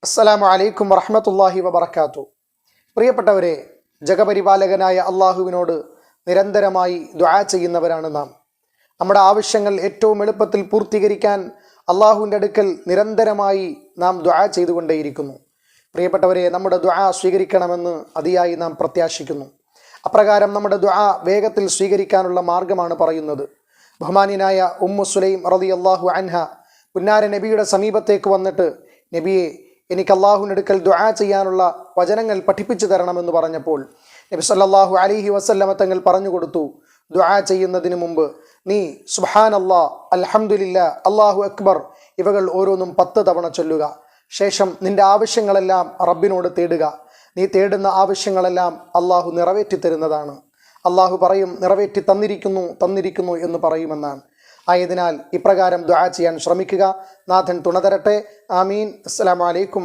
അസ്സലാമു അലൈക്കും വറഹ്മത്തുള്ളാഹി വബറകാതുഹു. പ്രിയപ്പെട്ടവരെ, ജഗപരിപാലകനായ അള്ളാഹുവിനോട് നിരന്തരമായി ദുആ ചെയ്യുന്നവരാണ് നാം. നമ്മുടെ ആവശ്യങ്ങൾ ഏറ്റവും എളുപ്പത്തിൽ പൂർത്തീകരിക്കാൻ അള്ളാഹുവിൻ്റെ അടുക്കൽ നിരന്തരമായി നാം ദുആ ചെയ്തുകൊണ്ടേയിരിക്കുന്നു. പ്രിയപ്പെട്ടവരെ, നമ്മുടെ ദുആ സ്വീകരിക്കണമെന്ന് അതിയായി നാം പ്രത്യാശിക്കുന്നു. അപ്രകാരം നമ്മുടെ ദുആ വേഗത്തിൽ സ്വീകരിക്കാനുള്ള മാർഗമാണ് പറയുന്നത്. ബഹുമാന്യനായ ഉമ്മു സുലൈം റളിയല്ലാഹു അൻഹ പുന്നാര നബിയുടെ സമീപത്തേക്ക് വന്നിട്ട്, നബിയെ, എനിക്ക് അള്ളാഹുവിൻ്റെ അടുക്കൽ ദുആ ചെയ്യാനുള്ള വചനങ്ങൾ പഠിപ്പിച്ചു തരണമെന്ന് പറഞ്ഞപ്പോൾ നബി സല്ലല്ലാഹു അലൈഹി വസല്ലമ തങ്ങൾ പറഞ്ഞു കൊടുത്തു, ദുആ ചെയ്യുന്നതിന് മുമ്പ് നീ സുബ്ഹാനല്ലാഹ്, അൽഹംദുലില്ലാഹ്, അല്ലാഹു അക്ബർ ഇവകൾ ഓരോന്നും 10 തവണ ചൊല്ലുക. ശേഷം നിന്റെ ആവശ്യങ്ങളെല്ലാം റബ്ബിനോട് തേടുക. നീ തേടുന്ന ആവശ്യങ്ങളെല്ലാം അള്ളാഹു നിറവേറ്റി തരുന്നതാണ്. അള്ളാഹു പറയും, നിറവേറ്റി തന്നിരിക്കുന്നു എന്ന് പറയുമെന്നാണ്. ആയതിനാൽ ഇപ്രകാരം ദുആ ചെയ്യാൻ ശ്രമിക്കുക. നാഥൻ തുണ തരട്ടെ. ആമീൻ. അസ്സലാമു അലൈക്കും.